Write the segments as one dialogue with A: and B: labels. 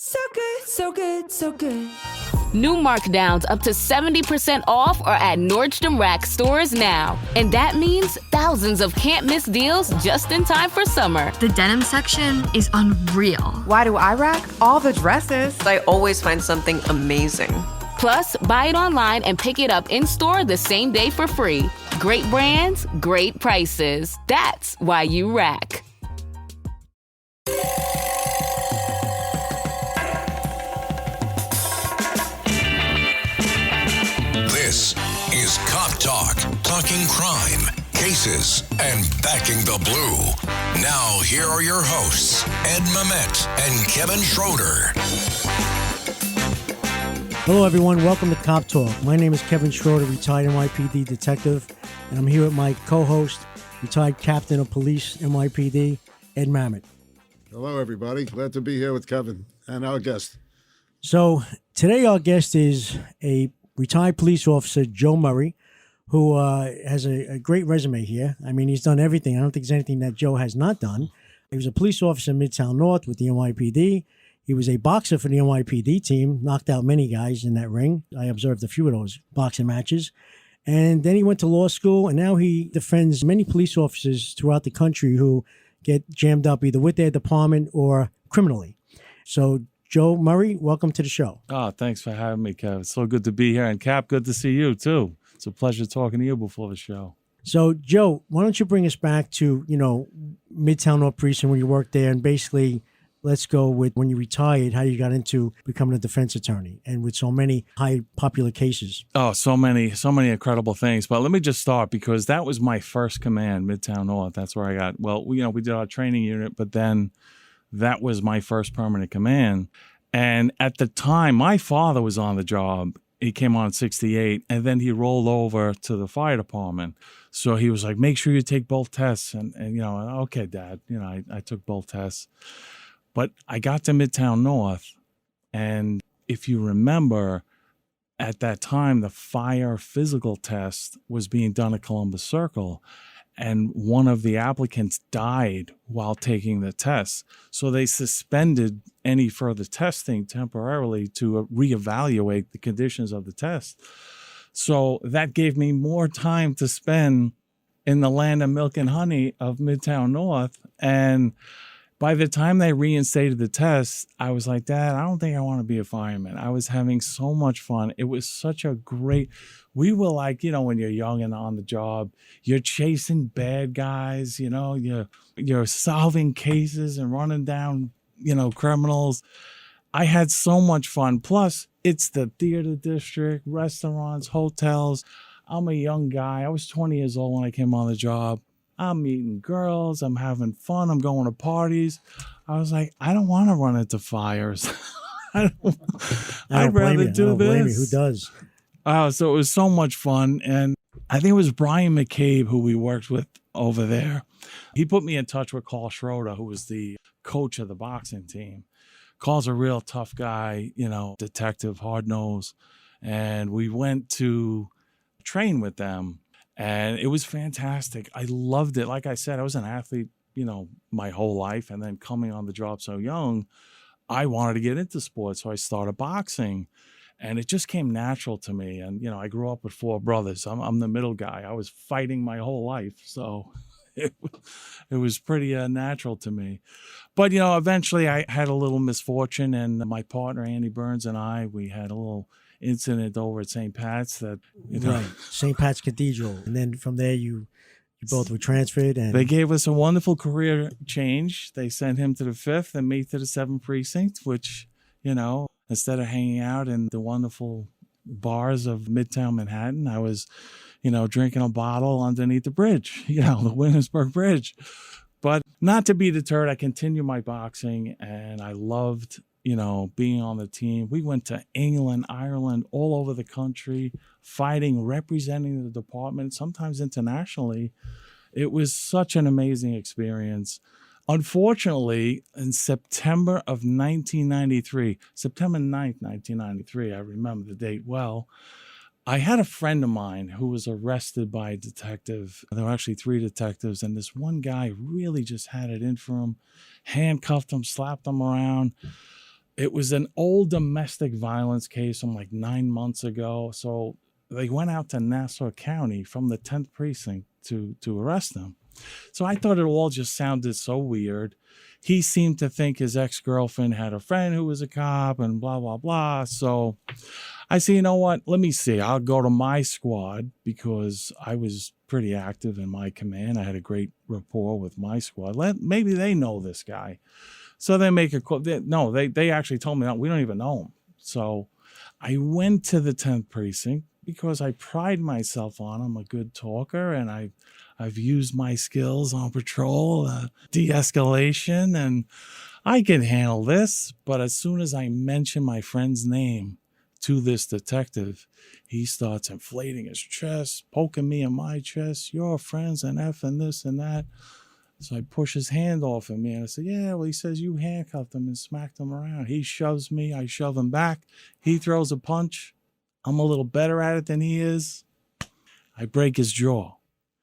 A: So good, so good, so good.
B: New markdowns up to 70% off are at Nordstrom Rack stores now. And that means thousands of can't-miss deals just in time for summer.
C: The denim section is unreal.
D: Why do I rack? All the dresses.
E: I always find something amazing.
B: Plus, buy it online and pick it up in-store the same day for free. Great brands, great prices. That's why you rack.
F: This is Cop Talk, talking crime, cases, and backing the blue. Now, here are your hosts, Ed Mamet and Kevin Schroeder.
G: Hello, everyone. Welcome to Cop Talk. My name is Kevin Schroeder, retired NYPD detective, and I'm here with my co-host, retired captain of police, NYPD, Ed Mamet.
H: Hello, everybody. Glad to be here with Kevin and our guest.
G: So today our guest is a retired police officer, Joe Murray, who has a great resume here. I mean, he's done everything. I don't think there's anything that Joe has not done. He was a police officer in Midtown North with the NYPD. He was a boxer for the NYPD team, knocked out many guys in that ring. I observed a few of those boxing matches. And then he went to law school, and now he defends many police officers throughout the country who get jammed up either with their department or criminally. So, Joe Murray, welcome to the show.
I: Oh, thanks for having me, Kev. It's so good to be here. And Cap, good to see you, too. It's a pleasure talking to you before the show.
G: So, Joe, why don't you bring us back to, Midtown North Precinct when you worked there, and basically let's go with when you retired, how you got into becoming a defense attorney and with so many high popular cases.
I: Oh, so many incredible things. But let me just start because that was my first command, Midtown North. That's where I got, we did our training unit, but then that was my first permanent command. And at the time, my father was on the job. He came on in 68, and then he rolled over to the fire department. So he was like, make sure you take both tests. And okay, Dad, I took both tests. But I got to Midtown North, and if you remember, at that time, the fire physical test was being done at Columbus Circle, and one of the applicants died while taking the test. So they suspended any further testing temporarily to reevaluate the conditions of the test. So that gave me more time to spend in the land of milk and honey of Midtown North. And by the time they reinstated the test, I was like, Dad, I don't think I want to be a fireman. I was having so much fun. It was such a great, we were like, when you're young and on the job, you're chasing bad guys, you're solving cases and running down, criminals. I had so much fun. Plus, it's the theater district, restaurants, hotels. I'm a young guy. I was 20 years old when I came on the job. I'm meeting girls. I'm having fun. I'm going to parties. I was like, I don't want to run into fires. I'd rather do this.
G: Who does?
I: So it was so much fun. And I think it was Brian McCabe who we worked with over there. He put me in touch with Carl Schroeder, who was the coach of the boxing team. Carl's a real tough guy, detective, hard-nosed. And we went to train with them. And it was fantastic. I loved it. Like I said, I was an athlete, my whole life. And then coming on the job so young, I wanted to get into sports. So I started boxing. And it just came natural to me. And, I grew up with four brothers. I'm the middle guy. I was fighting my whole life. So it was pretty natural to me. But, eventually I had a little misfortune. And my partner, Andy Burns, and we had a little incident over at St. Pat's that,
G: Right, St. Pat's Cathedral. And then from there, you both were transferred. And
I: they gave us a wonderful career change. They sent him to the 5th and me to the 7th precinct, which, instead of hanging out in the wonderful bars of Midtown Manhattan, I was, drinking a bottle underneath the bridge, the Williamsburg Bridge. But not to be deterred, I continued my boxing, and I loved being on the team. We went to England, Ireland, all over the country, fighting, representing the department, sometimes internationally. It was such an amazing experience. Unfortunately, in September of 1993, September 9th, 1993, I remember the date well, I had a friend of mine who was arrested by a detective. There were actually 3 detectives, and this one guy really just had it in for him, handcuffed him, slapped him around. It was an old domestic violence case from like 9 months ago. So they went out to Nassau County from the 10th precinct to arrest him. So I thought it all just sounded so weird. He seemed to think his ex-girlfriend had a friend who was a cop and blah, blah, blah. So I said, you know what? Let me see. I'll go to my squad because I was pretty active in my command. I had a great rapport with my squad. Maybe they know this guy. So they make a call. They actually told me, no, we don't even know him. So I went to the 10th precinct because I pride myself on I'm a good talker, and I've used my skills on patrol, de-escalation, and I can handle this. But as soon as I mention my friend's name to this detective, he starts inflating his chest, poking me in my chest. Your friend's an F and this and that. So I push his hand off of me, and I said, yeah, well, he says you handcuffed him and smacked him around. He shoves me. I shove him back. He throws a punch. I'm a little better at it than he is. I break his jaw.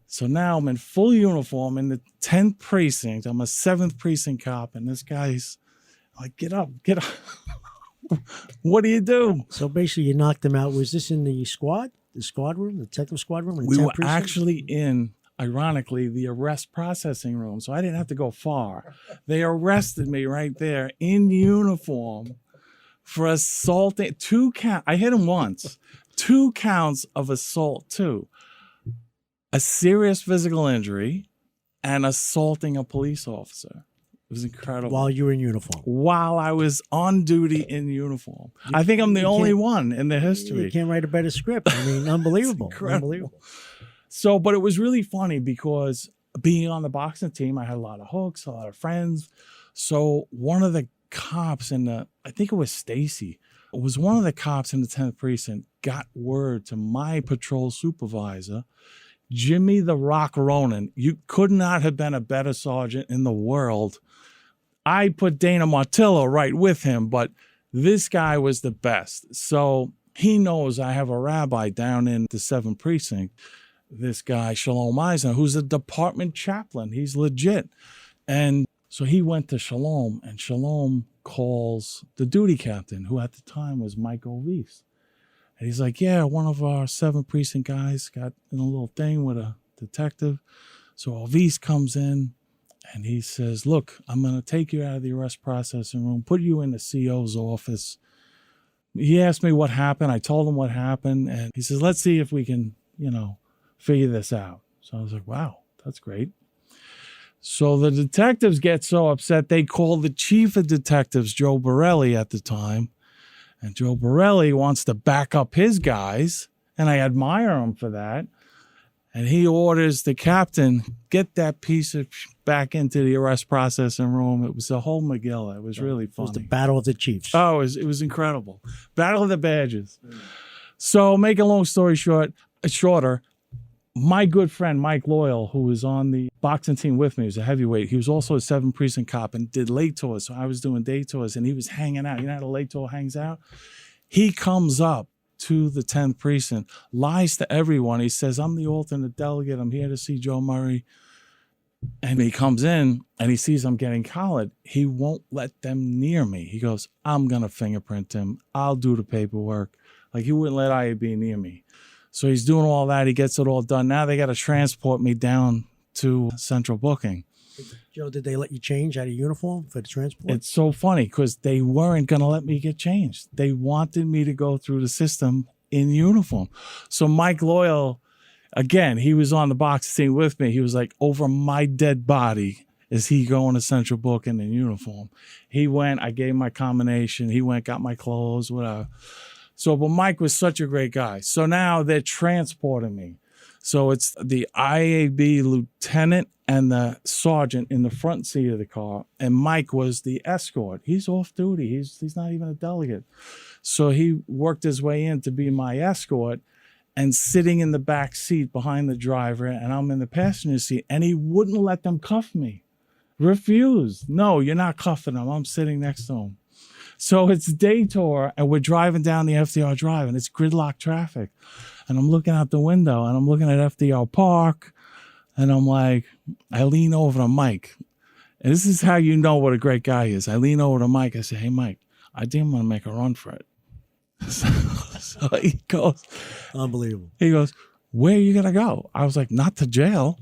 I: So now I'm in full uniform in the 10th precinct. I'm a 7th precinct cop, and this guy's like, get up. What do you do?
G: So basically, you knocked him out. Was this in the squad room, the detective squad room? In the
I: We
G: 10th
I: were
G: precinct?
I: actually in, ironically, the arrest processing room. So I didn't have to go far. They arrested me right there in uniform for assaulting 2 counts. I hit him once. 2 counts of assault, too. A serious physical injury and assaulting a police officer. It was incredible.
G: While you were in uniform.
I: While I was on duty in uniform. I think I'm the only one in the history.
G: You can't write a better script. I mean, unbelievable. Unbelievable.
I: So, but it was really funny because being on the boxing team, I had a lot of hooks, a lot of friends. So one of the cops I think it was Stacy, was one of the cops in the 10th precinct got word to my patrol supervisor, Jimmy the Rock Ronan. You could not have been a better sergeant in the world. I put Dana Martillo right with him, but this guy was the best. So he knows I have a rabbi down in the 7th precinct, this guy, Shalom Eisner, who's a department chaplain. He's legit. And so he went to Shalom, and Shalom calls the duty captain, who at the time was Mike Ovis. And he's like, yeah, one of our 7th precinct guys got in a little thing with a detective. So Ovis comes in and he says, look, I'm going to take you out of the arrest processing room, put you in the CO's office. He asked me what happened. I told him what happened. And he says, let's see if we can, figure this out. So I was like, wow, that's great. So the detectives get so upset, they call the chief of detectives, Joe Borelli, at the time. And Joe Borelli wants to back up his guys, and I admire him for that. And he orders the captain, get that piece of back into the arrest processing room. It was a whole McGill. It was really funny.
G: It was the battle of the chiefs.
I: Oh, it was incredible. Battle of the Badges. So make a long story shorter, my good friend Mike Loyal, who was on the boxing team with me, he was a heavyweight. He was also a 7th precinct cop and did late tours. So I was doing day tours, and he was hanging out. You know how the late tour hangs out? He comes up to the 10th precinct, lies to everyone. He says, I'm the alternate delegate. I'm here to see Joe Murray. And he comes in and he sees I'm getting collared. He won't let them near me. He goes, I'm going to fingerprint him. I'll do the paperwork. Like, he wouldn't let IAB near me. So he's doing all that. He gets it all done. Now they got to transport me down to central booking.
G: Joe, did they let you change out of uniform for the transport?
I: It's so funny because they weren't going to let me get changed. They wanted me to go through the system in uniform. So Mike Loyal, again, he was on the boxing team with me. He was like, over my dead body is he going to central booking in uniform. He went, I gave him my combination. He went, got my clothes, whatever. So, but Mike was such a great guy. So now they're transporting me. So it's the IAB lieutenant and the sergeant in the front seat of the car. And Mike was the escort. He's off duty. He's not even a delegate. So he worked his way in to be my escort and sitting in the back seat behind the driver. And I'm in the passenger seat. And he wouldn't let them cuff me. Refused. No, you're not cuffing him. I'm sitting next to him. So it's day tour, and we're driving down the FDR Drive, and it's gridlock traffic. And I'm looking out the window, and I'm looking at FDR Park, and I'm like, I lean over to Mike. And this is how you know what a great guy is. I lean over to Mike. I say, hey, Mike, I think I'm going to make a run for it. So he goes,
G: Unbelievable.
I: he goes, where are you going to go? I was like, not to jail.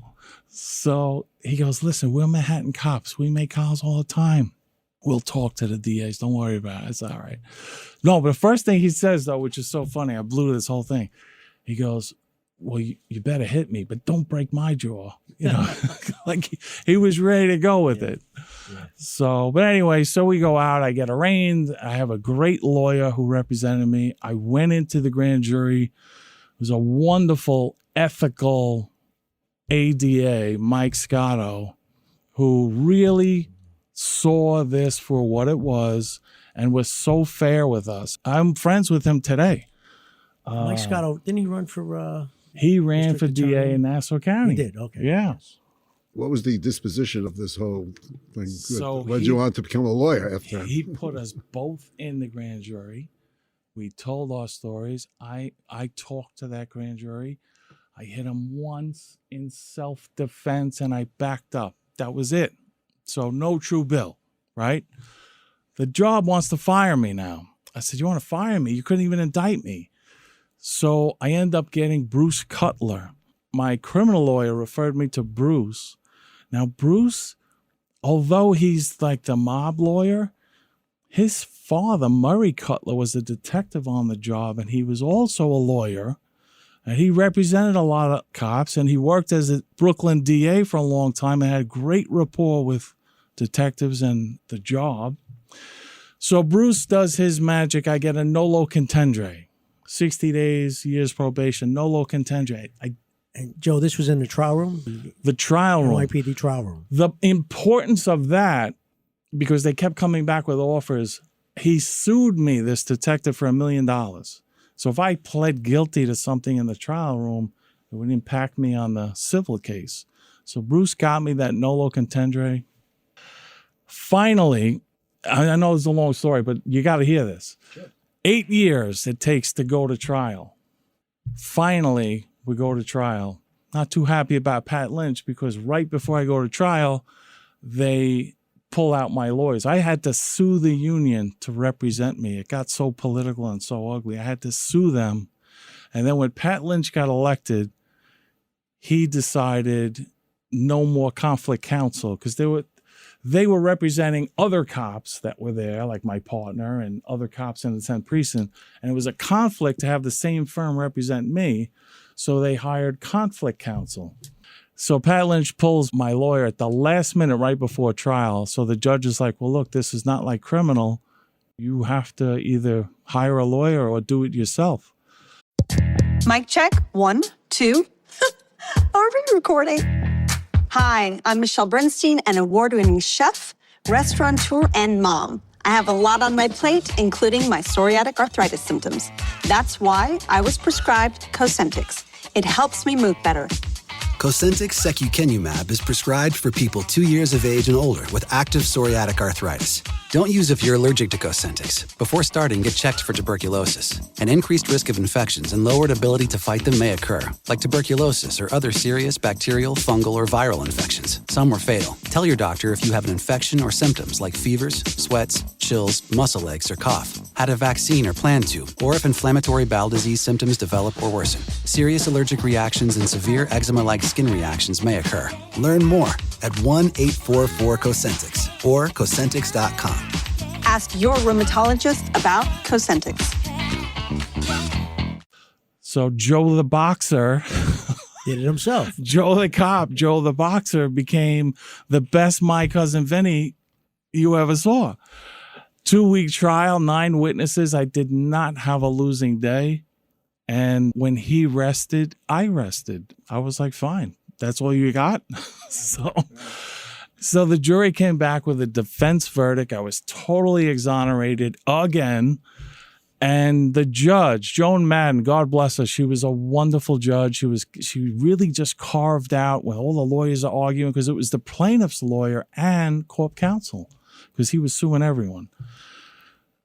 I: So he goes, listen, we're Manhattan cops. We make calls all the time. We'll talk to the DAs. Don't worry about it. It's all right. No, but the first thing he says, though, which is so funny, I blew this whole thing. He goes, well, you better hit me, but don't break my jaw. You know, like he was ready to go with it. Yeah. So, but anyway, so we go out. I get arraigned. I have a great lawyer who represented me. I went into the grand jury. It was a wonderful, ethical ADA, Mike Scotto, who really saw this for what it was and was so fair with us. I'm friends with him today.
G: Mike Scotto, didn't he run for...
I: he ran for
G: District
I: DA
G: Attorney?
I: in Nassau County.
G: He did, okay.
I: Yeah.
H: What was the disposition of this whole thing?
I: So
H: What did you want to become a lawyer after?
I: He put us both in the grand jury. We told our stories. I talked to that grand jury. I hit him once in self-defense and I backed up. That was it. So no true bill, right? The job wants to fire me now. I said, you want to fire me? You couldn't even indict me. So I end up getting Bruce Cutler. My criminal lawyer referred me to Bruce. Now, Bruce, although he's like the mob lawyer, his father, Murray Cutler, was a detective on the job, and he was also a lawyer. And he represented a lot of cops, and he worked as a Brooklyn DA for a long time and had great rapport with detectives and the job. So Bruce does his magic. I get a nolo contendere. 60 days, years probation, nolo contendere.
G: And Joe, this was in the trial room?
I: The trial room.
G: NYPD trial room.
I: The importance of that, because they kept coming back with offers, he sued me, this detective, for $1 million. So if I pled guilty to something in the trial room, it would impact me on the civil case. So Bruce got me that nolo contendere. Finally, I know it's a long story, but you got to hear this. Sure. 8 years it takes to go to trial. Finally, we go to trial. Not too happy about Pat Lynch because right before I go to trial, they pull out my lawyers. I had to sue the union to represent me. It got so political and so ugly. I had to sue them. And then when Pat Lynch got elected, he decided no more conflict counsel because they were representing other cops that were there, like my partner and other cops in the 10th precinct. And it was a conflict to have the same firm represent me. So they hired conflict counsel. So Pat Lynch pulls my lawyer at the last minute right before trial. So the judge is like, well, look, this is not like criminal. You have to either hire a lawyer or do it yourself.
J: Mic check. 1, 2. Are we recording? Hi, I'm Michelle Bernstein, an award-winning chef, restaurateur, and mom. I have a lot on my plate, including my psoriatic arthritis symptoms. That's why I was prescribed Cosentyx. It helps me move better.
K: Cosentyx secukinumab is prescribed for people 2 years of age and older with active psoriatic arthritis. Don't use if you're allergic to Cosentyx. Before starting, get checked for tuberculosis. An increased risk of infections and lowered ability to fight them may occur, like tuberculosis or other serious bacterial, fungal, or viral infections. Some were fatal. Tell your doctor if you have an infection or symptoms like fevers, sweats, chills, muscle aches, or cough, had a vaccine or plan to, or if inflammatory bowel disease symptoms develop or worsen. Serious allergic reactions and severe eczema-like skin reactions may occur. Learn more at 1-844-COSENTYX or Cosentyx.com.
J: Ask your rheumatologist about Cosentyx.
I: So Joe the boxer
G: did it himself.
I: Joe the cop, Joe the boxer became the best My Cousin Vinny you ever saw. 2-week trial, 9 witnesses. I did not have a losing day. And when he rested, I rested. I was like, fine, that's all you got? So the jury came back with a defense verdict. I was totally exonerated again. And the judge, Joan Madden, God bless her, she was a wonderful judge. She really just carved out when all the lawyers are arguing, because it was the plaintiff's lawyer and corp counsel, because he was suing everyone.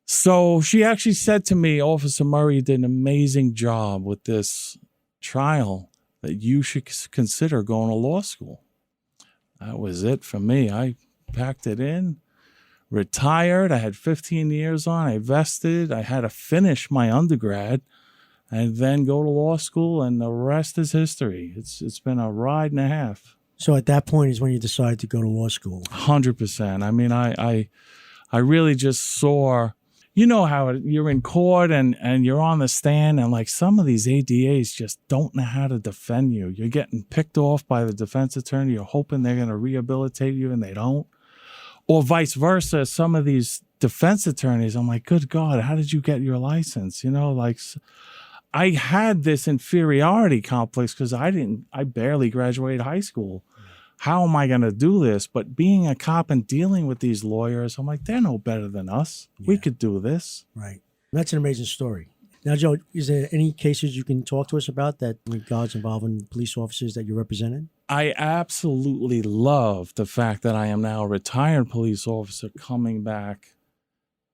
I: So she actually said to me, Officer Murray did an amazing job with this trial, that you should consider going to law school. That was it for me. I packed it in, retired. I had 15 years on. I vested. I had to finish my undergrad and then go to law school, and the rest is history. It's been a ride and a half.
G: So at that point is when you decided to go to law school.
I: 100%. I mean, I really just saw, you know how you're in court and you're on the stand, and like some of these ADAs just don't know how to defend you. You're getting picked off by the defense attorney. You're hoping they're going to rehabilitate you, and they don't. Or vice versa. Some of these defense attorneys, I'm like, good God, how did you get your license? You know, like I had this inferiority complex because I barely graduated high school. How am I going to do this? But being a cop and dealing with these lawyers, I'm like, they're no better than us. Yeah. We could do this.
G: Right. That's an amazing story. Now, Joe, is there any cases you can talk to us about that regards involving police officers that you represented?
I: I absolutely love the fact that I am now a retired police officer coming back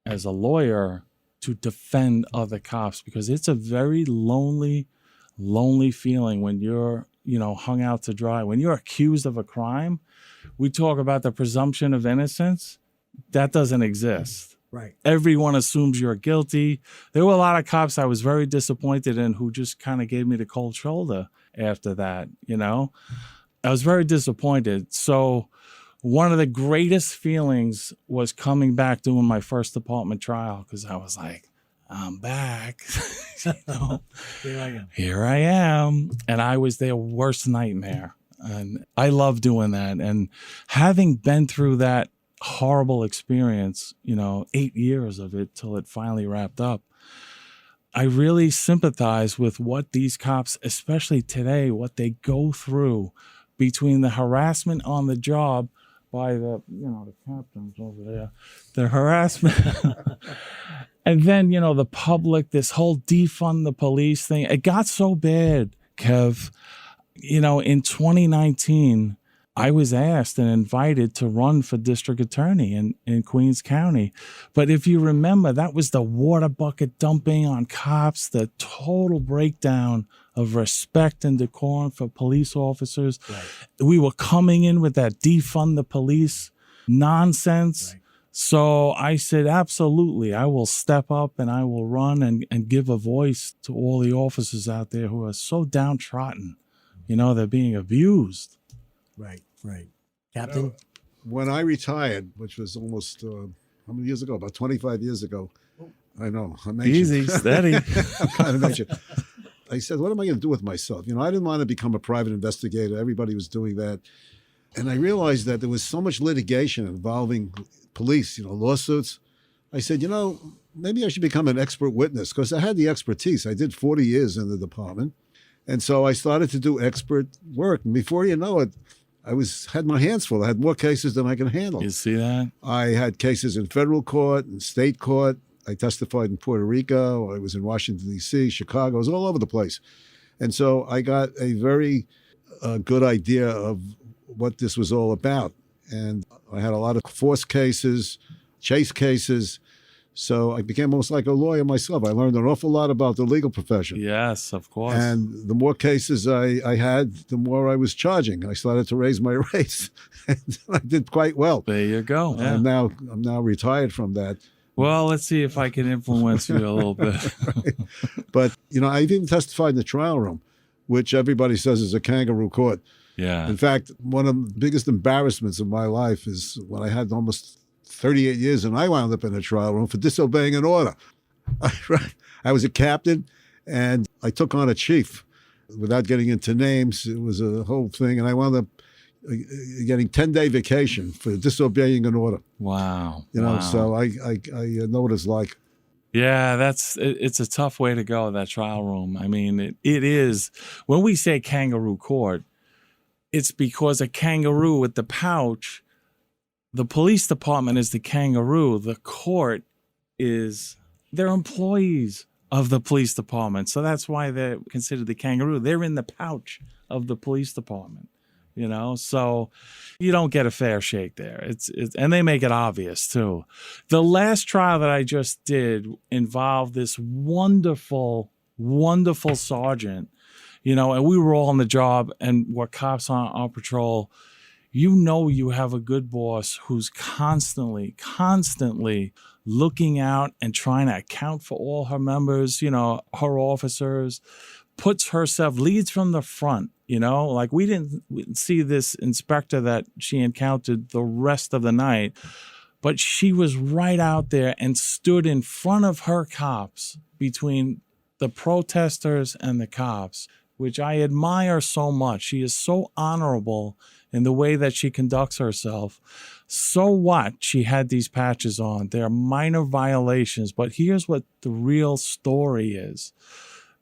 I: as a lawyer to defend other cops, because it's a very lonely feeling when you're, hung out to dry. When you're accused of a crime, we talk about the presumption of innocence. That doesn't exist.
G: Right.
I: Everyone assumes you're guilty. There were a lot of cops I was very disappointed in who just kind of gave me the cold shoulder after that, I was very disappointed. So one of the greatest feelings was coming back doing my first department trial, because I was like, I'm back. Here I am. And I was their worst nightmare. And I love doing that. And having been through that horrible experience, 8 years of it till it finally wrapped up, I really sympathize with what these cops, especially today, what they go through between the harassment on the job by the captains over there, the harassment. And then, the public, this whole defund the police thing, it got so bad, Kev. In 2019, I was asked and invited to run for district attorney in Queens County. But if you remember, that was the water bucket dumping on cops, the total breakdown of respect and decorum for police officers. Right. We were coming in with that defund the police nonsense. Right. So I said, absolutely, I will step up and I will run and give a voice to all the officers out there who are so downtrodden. They're being abused.
G: Right. Captain?
H: When I retired, which was almost, how many years ago? About 25 years ago. I know. I'm
I: easy, steady.
H: I'm kind of anxious. I said, what am I going to do with myself? I didn't want to become a private investigator. Everybody was doing that. And I realized that there was so much litigation involving police, lawsuits. I said, maybe I should become an expert witness, because I had the expertise. I did 40 years in the department. And so I started to do expert work. And before you know it, I had my hands full. I had more cases than I can handle.
I: You see that?
H: I had cases in federal court and state court. I testified in Puerto Rico. I was in Washington, D.C., Chicago. I was all over the place. And so I got a very good idea of what this was all about. And I had a lot of force cases, chase cases. So I became almost like a lawyer myself. I learned an awful lot about the legal profession.
I: Yes, of course.
H: And the more cases I had, the more I was charging. I started to raise my rates. And I did quite well.
I: There you go. Yeah.
H: I'm now retired from that.
I: Well, let's see if I can influence you a little bit.
H: Right. But, I even testified in the trial room, which everybody says is a kangaroo court.
I: Yeah.
H: In fact, one of the biggest embarrassments of my life is when I had almost 38 years and I wound up in a trial room for disobeying an order. I was a captain and I took on a chief. Without getting into names, it was a whole thing. And I wound up getting 10-day vacation for disobeying an order.
I: Wow.
H: So I know what it's like.
I: Yeah, it's a tough way to go, that trial room. I mean, it is. When we say kangaroo court, it's because a kangaroo with the pouch, the police department is the kangaroo. The court they're employees of the police department. So that's why they're considered the kangaroo. They're in the pouch of the police department, so you don't get a fair shake there. And they make it obvious too. The last trial that I just did involved this wonderful, wonderful sergeant, and we were all on the job and were cops on patrol. you know you have a good boss who's constantly looking out and trying to account for all her members, you know, her officers, puts herself, leads from the front, you know, like we didn't see this inspector that she encountered the rest of the night, but she was right out there and stood in front of her cops between the protesters and the cops, which I admire so much. She is so honorable in the way that she conducts herself. So what? She had these patches on. They're minor violations, but here's what the real story is.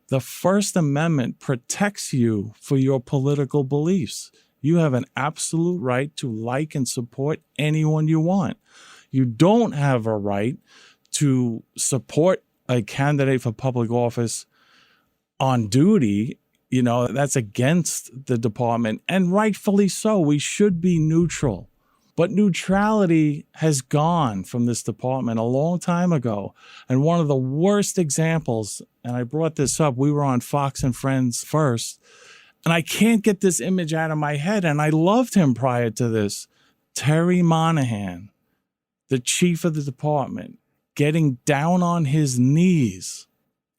I: The First Amendment protects you for your political beliefs. You have an absolute right to like and support anyone you want. You don't have a right to support a candidate for public office on duty. You know, that's against the department, and rightfully so. We should be neutral. But neutrality has gone from this department a long time ago. And one of the worst examples, and I brought this up, we were on Fox and Friends first, and I can't get this image out of my head, and I loved him prior to this. Terry Monahan, the chief of the department, getting down on his knees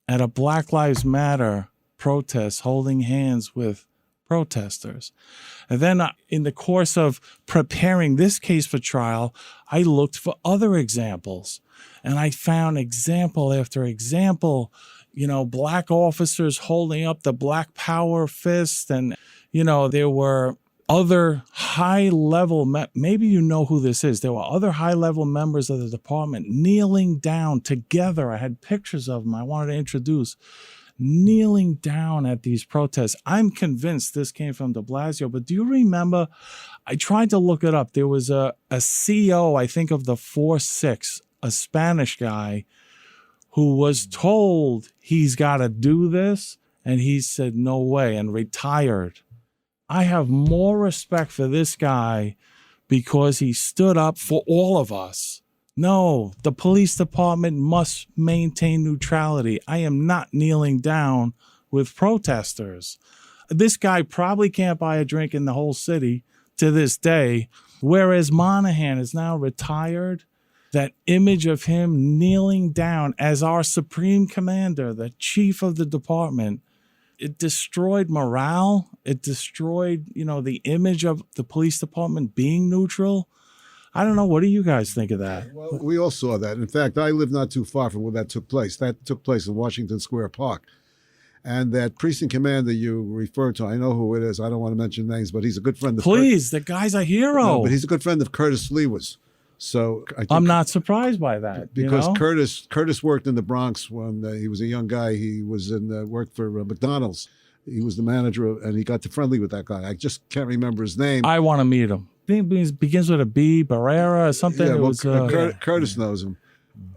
I: at a Black Lives Matter protest, holding hands with protesters. And then in the course of preparing this case for trial, I looked for other examples, and I found example after example, you know, black officers holding up the Black Power fist. And, you know, there were other high-level, maybe you know who this is. There were other high-level members of the department kneeling down together. I had pictures of them I wanted to introduce, kneeling down at these protests. I'm convinced this came from de Blasio, but do you remember, I tried to look it up. There was a CO, I think, of the 4-6, a Spanish guy, who was told he's got to do this, and he said, no way, and retired. I have more respect for this guy because he stood up for all of us. No, the police department must maintain neutrality. I am not kneeling down with protesters. This guy probably can't buy a drink in the whole city to this day, whereas Monahan is now retired. That image of him kneeling down as our supreme commander, the chief of the department, it destroyed morale. It destroyed, you know, the image of the police department being neutral. I don't know. What do you guys think of that?
H: Well, we all saw that. In fact, I live not too far from where that took place. That took place in Washington Square Park. And that precinct commander you referred to, I know who it is. I don't want to mention names, but he's a good friend of
I: Please, the guy's a hero.
H: No, but he's a good friend of Curtis Lewis. So
I: I'm not surprised by that.
H: Because
I: you know?
H: Curtis worked in the Bronx when he was a young guy. He was worked for McDonald's. He was the manager, and he got to friendly with that guy. I just can't remember his name.
I: I want to meet him. I think it begins with a B, Barrera or something.
H: Yeah, well, Curtis knows him.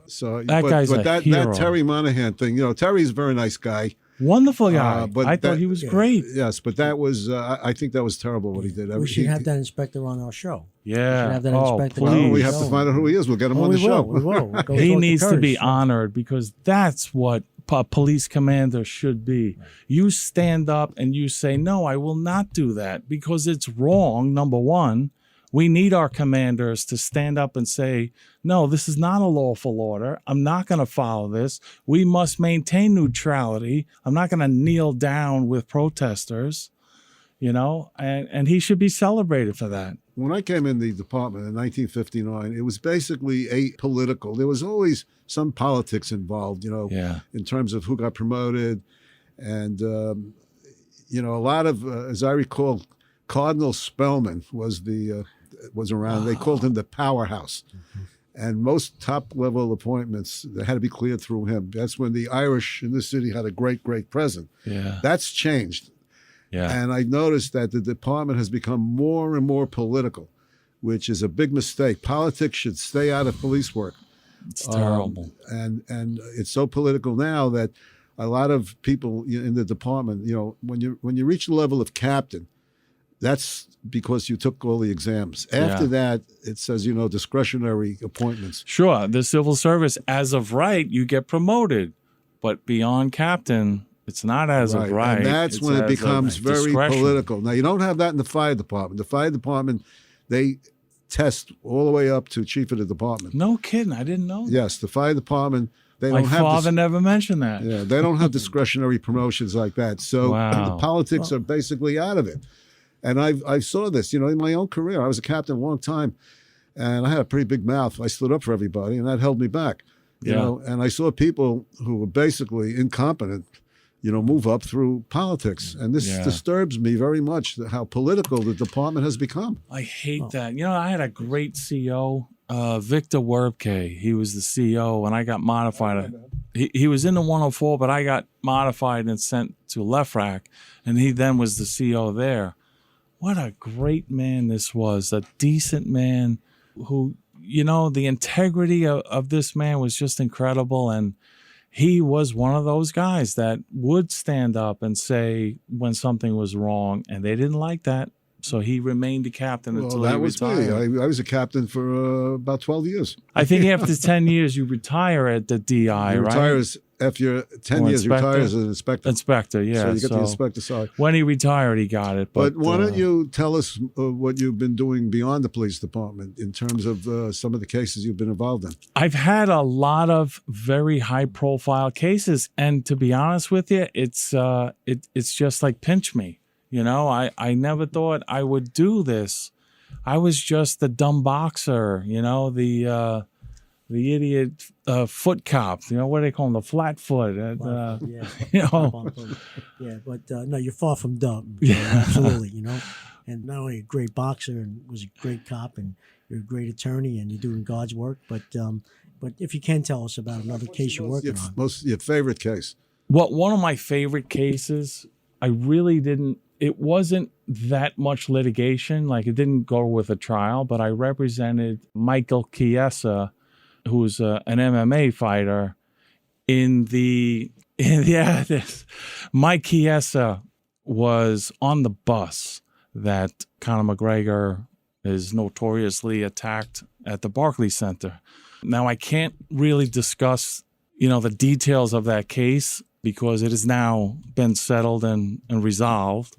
H: So
I: guy's a hero.
H: That Terry Monahan thing, you know, Terry's a very nice guy.
I: Wonderful guy. But I thought he was great.
H: Yes, but that was, I think that was terrible what he did.
G: We should have that inspector on our show.
I: Yeah.
G: We should have that inspector.
H: Well, we have to find out who he is. We'll get him on the show.
G: We will.
I: He needs to be honored because that's what a police commander should be. You stand up and you say, no, I will not do that because it's wrong, number one. We need our commanders to stand up and say, no, this is not a lawful order. I'm not going to follow this. We must maintain neutrality. I'm not going to kneel down with protesters, you know, and he should be celebrated for that.
H: When I came in the department in 1959, it was basically apolitical. There was always some politics involved, you know, in terms of who got promoted. And, you know, a lot of, as I recall, Cardinal Spellman was around. They called him the powerhouse. And most top-level appointments that had to be cleared through him. That's when the Irish in this city had a great, great president.
I: Yeah.
H: That's changed.
I: Yeah.
H: And I noticed that the department has become more and more political, which is a big mistake. Politics should stay out of police work.
I: It's terrible.
H: And it's so political now that a lot of people in the department, you know, when you reach the level of captain, that's because you took all the exams. After that, it says, you know, discretionary appointments.
I: Sure. The civil service, as of right, you get promoted. But beyond captain, it's not as of right.
H: And that's when it becomes very political. Now, you don't have that in the fire department. The fire department they test all the way up to chief of the department.
I: No kidding. I didn't know.
H: Yes, the fire department. They
I: My
H: don't have
I: father never mentioned that.
H: Yeah, they don't have discretionary promotions like that. So
I: Wow.
H: the politics are basically out of it. And I saw this, you know, in my own career. I was a captain a long time, and I had a pretty big mouth. I stood up for everybody, and that held me back. You know, and I saw people who were basically incompetent, you know, move up through politics. And this disturbs me very much, how political the department has become.
I: I hate that. You know, I had a great CO, Victor Werbke. He was the CO, and I got modified. He was in the 104, but I got modified and sent to LEFRAC, and he then was the CO there. What a great man this was, a decent man who, you know, the integrity of this man was just incredible. And he was one of those guys that would stand up and say when something was wrong, and they didn't like that. So he remained a captain until he retired.
H: Me. I was a captain for about 12 years.
I: I think after 10 years, you retire at the DI,
H: You
I: right?
H: retire after 10
I: Or
H: years, you retire
I: inspector?
H: as an inspector.
I: Inspector, yeah.
H: So you get the inspector side.
I: When he retired, he got it.
H: But why don't you tell us what you've been doing beyond the police department in terms of some of the cases you've been involved in?
I: I've had a lot of very high-profile cases, and to be honest with you, it's just like pinch me. You know, I never thought I would do this. I was just the dumb boxer, you know, the idiot foot cop. You know, what do they call him? The flat foot. You know.
G: Yeah, but no, you're far from dumb. Absolutely, you know. And not only a great boxer and was a great cop, and you're a great attorney, and you're doing God's work. But if you can tell us about another case you're working on.
H: Your favorite case?
I: Well, one of my favorite cases, I really didn't. It wasn't that much litigation. Like, it didn't go with a trial, but I represented Michael Chiesa, who's an MMA fighter Mike Chiesa was on the bus that Conor McGregor is notoriously attacked at the Barclays Center. Now, I can't really discuss, you know, the details of that case because it has now been settled and resolved.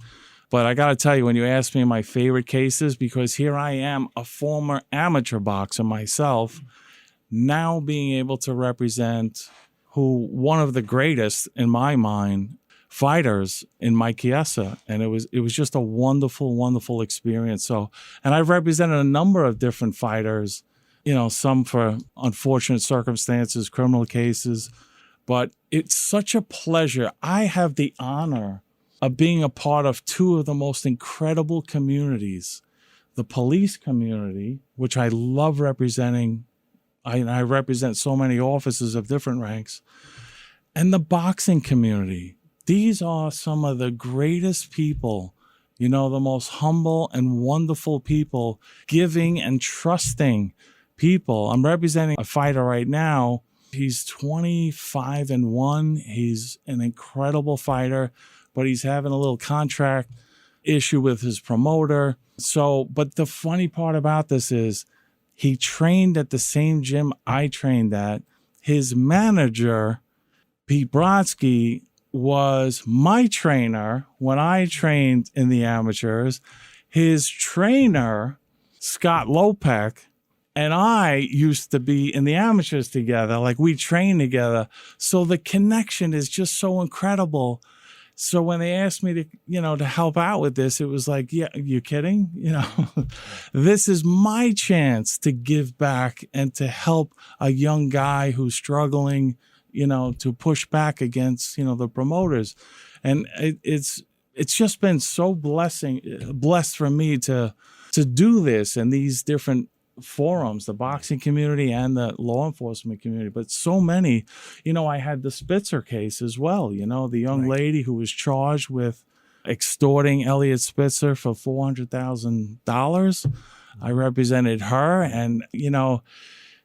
I: But I got to tell you, when you ask me my favorite cases, because here I am, a former amateur boxer myself, now being able to represent one of the greatest, in my mind, fighters in Mike Chiesa. And it was just a wonderful, wonderful experience. So, and I've represented a number of different fighters, you know, some for unfortunate circumstances, criminal cases, but it's such a pleasure. I have the honor of being a part of two of the most incredible communities, the police community, which I love representing. I represent so many officers of different ranks, and the boxing community. These are some of the greatest people, you know, the most humble and wonderful people, giving and trusting people. I'm representing a fighter right now. He's 25-1. He's an incredible fighter, but he's having a little contract issue with his promoter. So, but the funny part about this is he trained at the same gym I trained at. His manager, Pete Brodsky, was my trainer when I trained in the amateurs. His trainer, Scott Lopek, and I used to be in the amateurs together. Like, we trained together. So the connection is just so incredible. So when they asked me to, you know, to help out with this, it was like, yeah, you kidding? You know, this is my chance to give back and to help a young guy who's struggling, you know, to push back against, you know, the promoters. And it's just been so blessed for me to do this in these different forums, the boxing community and the law enforcement community. But so many, you know, I had the Spitzer case as well, you know, the young lady who was charged with extorting Elliot Spitzer for $400,000. I represented her. And, you know,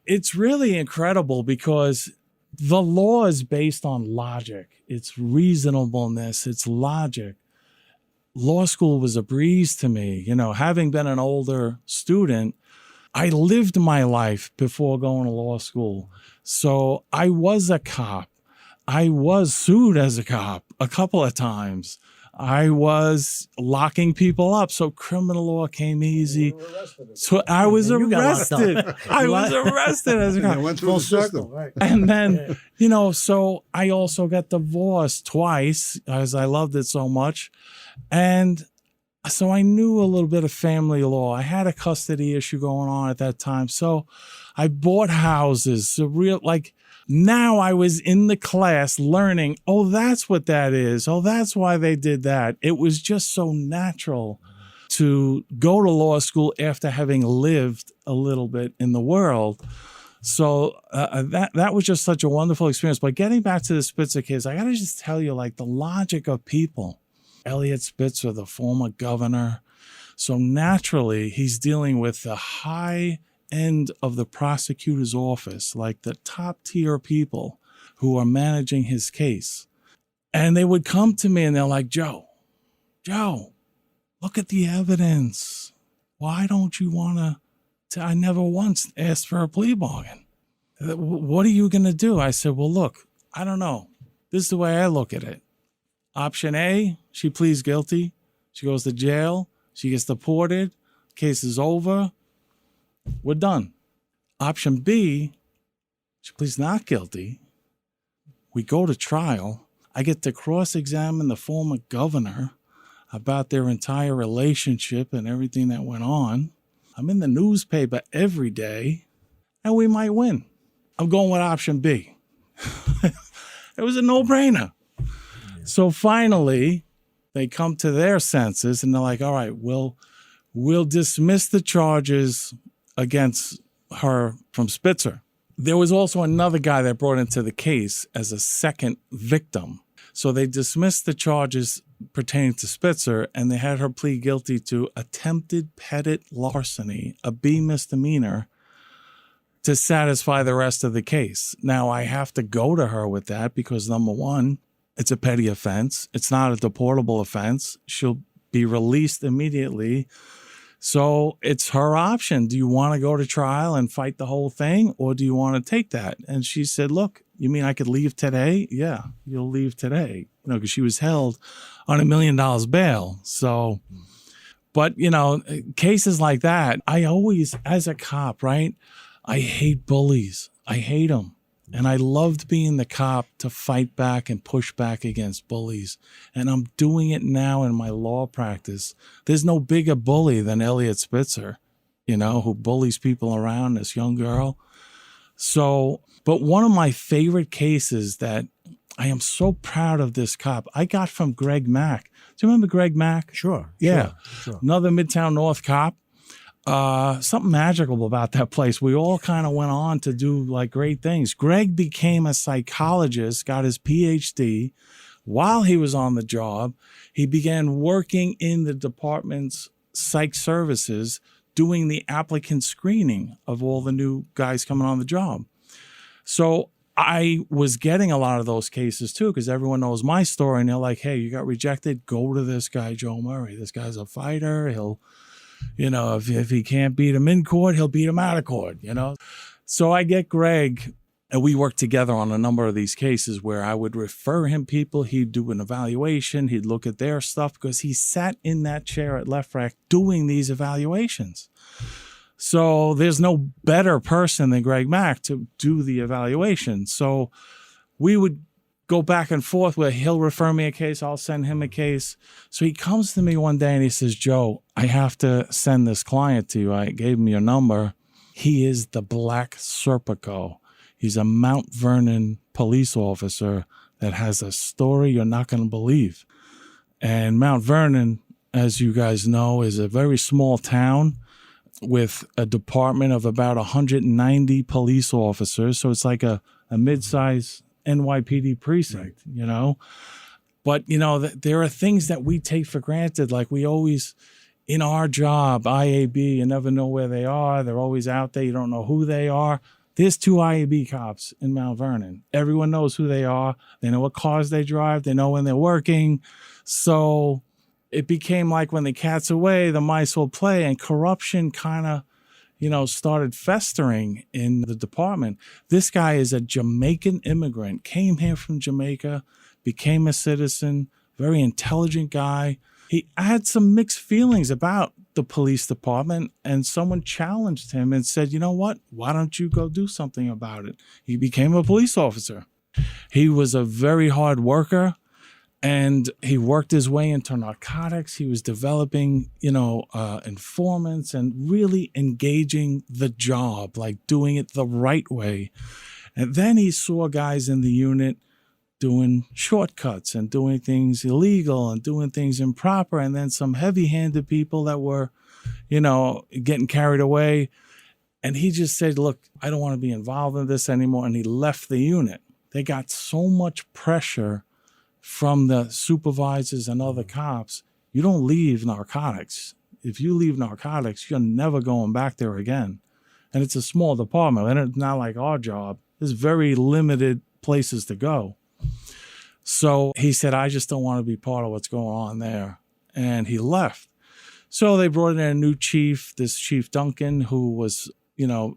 I: it's really incredible because the law is based on logic. It's reasonableness. It's logic. Law school was a breeze to me. You know, having been an older student, I lived my life before going to law school. So I was a cop. I was sued as a cop a couple of times. I was locking people up. So criminal law came easy. So I was
G: You got locked up.
I: arrested. I was arrested as a
H: I
I: cop.
H: went through
G: Full
H: the system.
G: circle, right?
I: And then, so I also got divorced twice as I loved it so much. And so I knew a little bit of family law. I had a custody issue going on at that time. So I bought houses. So now I was in the class learning, oh, that's what that is. Oh, that's why they did that. It was just so natural to go to law school after having lived a little bit in the world. So that was just such a wonderful experience. But getting back to the Spitzer case, I got to just tell you, the logic of people. Eliot Spitzer, the former governor. So naturally, he's dealing with the high end of the prosecutor's office, like the top tier people who are managing his case. And they would come to me and they're like, Joe, look at the evidence. Why don't you want to? I never once asked for a plea bargain. What are you going to do? I said, well, look, I don't know. This is the way I look at it. Option A, she pleads guilty. She goes to jail. She gets deported. Case is over. We're done. Option B, she pleads not guilty. We go to trial. I get to cross-examine the former governor about their entire relationship and everything that went on. I'm in the newspaper every day, and we might win. I'm going with option B. It was a no-brainer. So finally, they come to their senses, and they're like, all right, we'll dismiss the charges against her from Spitzer. There was also another guy that brought into the case as a second victim. So they dismissed the charges pertaining to Spitzer, and they had her plead guilty to attempted petit larceny, a B misdemeanor, to satisfy the rest of the case. Now, I have to go to her with that because, number one, it's a petty offense. It's not a deportable offense. She'll be released immediately. So it's her option. Do you want to go to trial and fight the whole thing, or do you want to take that? And she said, look, you mean I could leave today? Yeah, you'll leave today. Because she was held on $1 million bail. So, but, cases like that, I always, as a cop, right, I hate bullies. I hate them. And I loved being the cop to fight back and push back against bullies. And I'm doing it now in my law practice. There's no bigger bully than Eliot Spitzer, who bullies people around, this young girl. So, but one of my favorite cases that I am so proud of this cop, I got from Greg Mack. Do you remember Greg Mack?
G: Sure.
I: Yeah.
G: Sure.
I: Another Midtown North cop. Something magical about that place. We all kind of went on to do great things. Greg became a psychologist, got his PhD. While he was on the job, he began working in the department's psych services, doing the applicant screening of all the new guys coming on the job. So I was getting a lot of those cases too, because everyone knows my story and they're like, hey, you got rejected, go to this guy, Joe Murray. This guy's a fighter. He'll, if he can't beat him in court, he'll beat him out of court, So I get Greg, and we worked together on a number of these cases where I would refer him people. He'd do an evaluation. He'd look at their stuff because he sat in that chair at LeFrak doing these evaluations. So there's no better person than Greg Mack to do the evaluation. So we would go back and forth where he'll refer me a case, I'll send him a case. So he comes to me one day and he says, Joe, I have to send this client to you. I gave him your number. He is the Black Serpico. He's a Mount Vernon police officer that has a story you're not going to believe. And Mount Vernon, as you guys know, is a very small town with a department of about 190 police officers. So it's like a mid-sized NYPD precinct, But, there are things that we take for granted. Like we always, in our job, IAB, you never know where they are. They're always out there. You don't know who they are. There's 2 IAB cops in Mount Vernon. Everyone knows who they are. They know what cars they drive. They know when they're working. So it became like when the cat's away, the mice will play, and corruption kind of, started festering in the department. This guy is a Jamaican immigrant, came here from Jamaica, became a citizen, very intelligent guy. He had some mixed feelings about the police department, and someone challenged him and said, you know what? Why don't you go do something about it? He became a police officer. He was a very hard worker, and he worked his way into narcotics. He was developing, informants and really engaging the job, like doing it the right way. And then he saw guys in the unit doing shortcuts and doing things illegal and doing things improper, and then some heavy-handed people that were, getting carried away. And he just said, look, I don't want to be involved in this anymore. And he left the unit. They got so much pressure from the supervisors and other cops. You don't leave narcotics. If you leave narcotics, you're never going back there again. And it's a small department, and it's not like our job. There's very limited places to go. So he said, I just don't want to be part of what's going on there. And he left. So they brought in a new chief, this Chief Duncan, who was,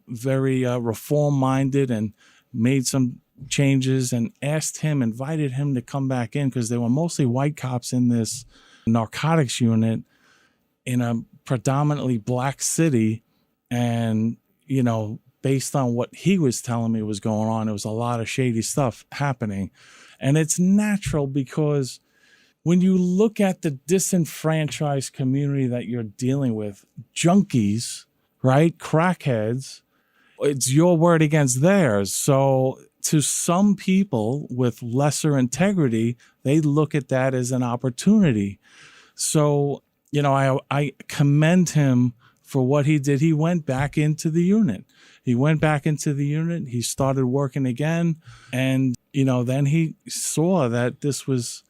I: very reform-minded and made some changes and invited him to come back in, because there were mostly white cops in this narcotics unit in a predominantly black city. And, based on what he was telling me was going on, there was a lot of shady stuff happening. And it's natural, because when you look at the disenfranchised community that you're dealing with, junkies, right, crackheads, it's your word against theirs. So to some people with lesser integrity, they look at that as an opportunity. So, I commend him for what he did. He went back into the unit. He started working again. And, then he saw that this was,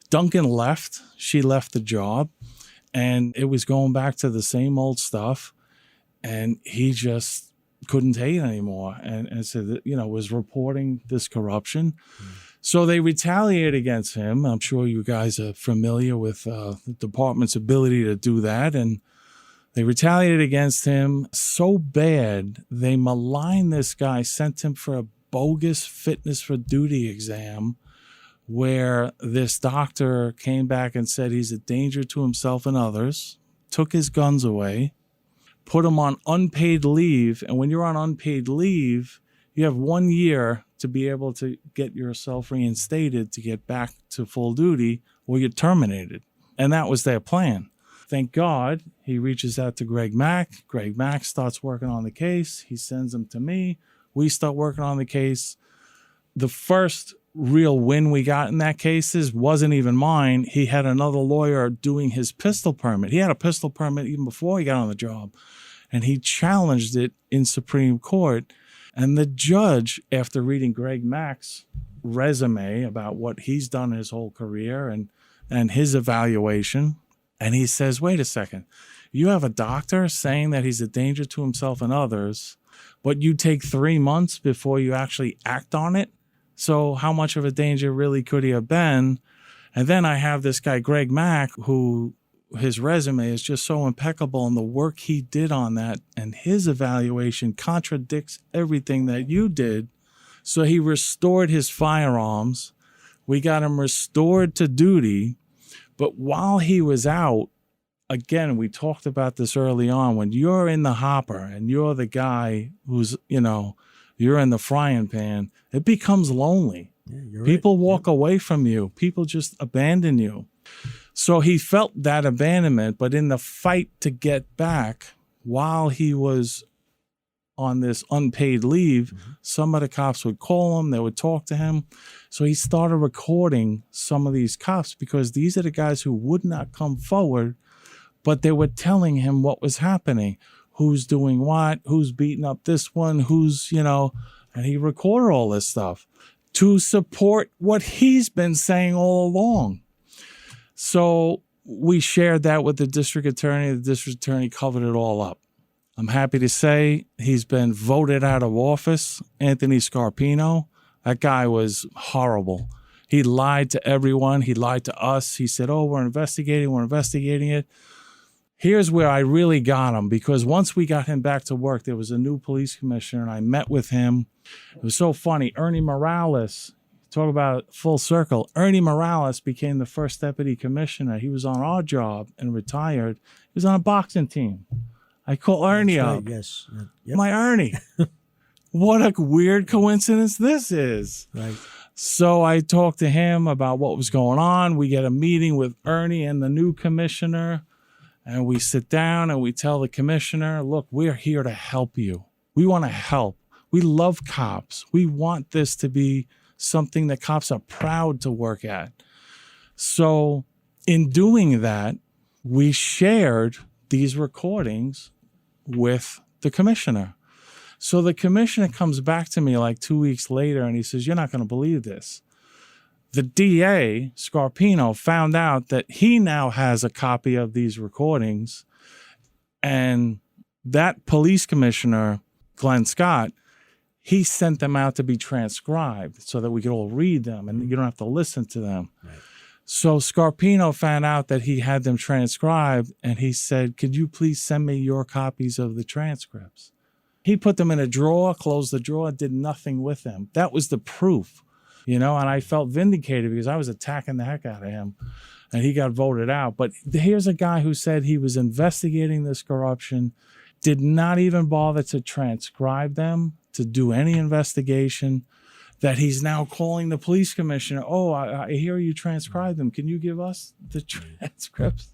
I: Duncan left. She left the job. And it was going back to the same old stuff. And he just couldn't take it anymore. And so, was reporting this corruption. So they retaliated against him. I'm sure you guys are familiar with the department's ability to do that. And they retaliated against him so bad, they maligned this guy, sent him for a bogus fitness for duty exam, where this doctor came back and said he's a danger to himself and others, took his guns away, put him on unpaid leave. And when you're on unpaid leave, you have 1 year to be able to get yourself reinstated to get back to full duty, or you're terminated. And that was their plan. Thank God, he reaches out to Greg Mack. Greg Mack starts working on the case. He sends him to me. We start working on the case. The first real win we got in that case wasn't even mine. He had another lawyer doing his pistol permit. He had a pistol permit even before he got on the job. And he challenged it in Supreme Court. And the judge, after reading Greg Mack's resume about what he's done his whole career and his evaluation, and he says, wait a second, you have a doctor saying that he's a danger to himself and others, but you take 3 months before you actually act on it. So how much of a danger really could he have been? And then I have this guy, Greg Mack, who his resume is just so impeccable, and the work he did on that and his evaluation contradicts everything that you did. So he restored his firearms. We got him restored to duty. But while he was out, again, we talked about this early on, when you're in the hopper and you're the guy who's, you're in the frying pan, it becomes lonely. Yeah, people walk away from you. People just abandon you. So he felt that abandonment, but in the fight to get back, while he was on this unpaid leave, some of the cops would call him, they would talk to him. So he started recording some of these cops, because these are the guys who would not come forward, but they were telling him what was happening, who's doing what, who's beating up this one, who's, and he recorded all this stuff to support what he's been saying all along. So we shared that with the district attorney. The district attorney covered it all up. I'm happy to say he's been voted out of office. Anthony Scarpino, that guy was horrible. He lied to everyone. He lied to us. He said, we're investigating it. Here's where I really got him, because once we got him back to work, there was a new police commissioner, and I met with him. It was so funny. Ernie Morales talk about full circle. Ernie Morales became the first deputy commissioner. He was on our job and retired. He was on a boxing team. I call Ernie
G: That's
I: up.
G: right, yes. Yep.
I: My Ernie. What a weird coincidence this is.
G: Right.
I: So I talked to him about what was going on. We get a meeting with Ernie and the new commissioner, and we sit down and we tell the commissioner, look, we're here to help you. We want to help. We love cops. We want this to be something that cops are proud to work at. So in doing that, we shared these recordings with the commissioner. So the commissioner comes back to me like 2 weeks later and he says, you're not going to believe this. The DA, Scarpino, found out that he now has a copy of these recordings, and that police commissioner, Glenn Scott, he sent them out to be transcribed so that we could all read them and you don't have to listen to them. Right. So Scarpino found out that he had them transcribed, and he said, could you please send me your copies of the transcripts? He put them in a drawer, closed the drawer, did nothing with them. That was the proof, and I felt vindicated because I was attacking the heck out of him, and he got voted out. But here's a guy who said he was investigating this corruption, did not even bother to transcribe them, to do any investigation, that he's now calling the police commissioner. Oh, I hear you transcribed them. Can you give us the transcripts?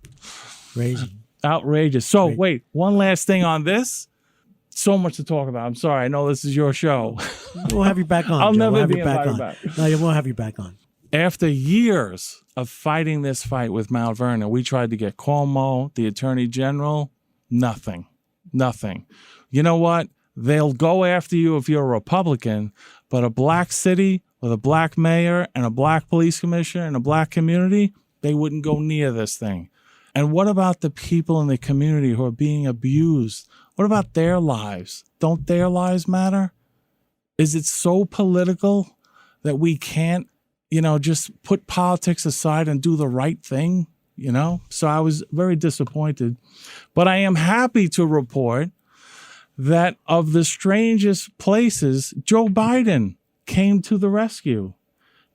G: Crazy.
I: Outrageous. So wait, one last thing on this. So much to talk about. I'm sorry. I know this is your show.
G: We'll have you back on.
I: I'll
G: Joe.
I: never
G: we'll have
I: be
G: you back
I: invited
G: on.
I: back.
G: No, we'll have you back on.
I: After years of fighting this fight with Mount Vernon, we tried to get Cuomo, the Attorney General. Nothing. You know what? They'll go after you if you're a Republican, but a black city with a black mayor and a black police commissioner and a black community, they wouldn't go near this thing. And what about the people in the community who are being abused? What about their lives? Don't their lives matter? Is it so political that we can't, just put politics aside and do the right thing? So I was very disappointed. But I am happy to report that of the strangest places, Joe Biden came to the rescue.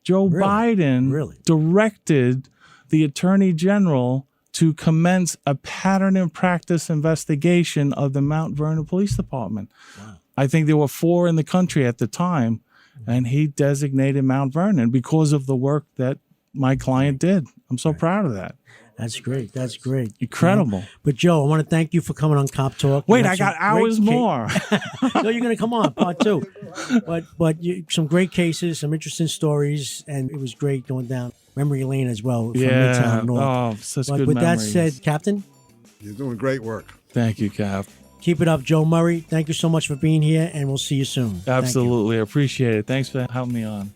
I: Joe Biden directed the Attorney General to commence a pattern and practice investigation of the Mount Vernon Police Department. Wow. I think there were 4 in the country at the time, and he designated Mount Vernon because of the work that my client did. I'm so proud of that.
G: That's great. That's great.
I: Incredible.
G: But Joe, I want to thank you for coming on Cop Talk.
I: Wait, I got hours more.
G: No, you're going to come on, part 2. But some great cases, some interesting stories, and it was great going down memory lane as well from Midtown North.
I: Oh, such
G: but
I: good
G: with
I: memories.
G: that said, Captain,
H: you're doing great work.
I: Thank you, Cap.
G: Keep it up, Joe Murray. Thank you so much for being here, and we'll see you soon.
I: Absolutely. I appreciate it. Thanks for having me on.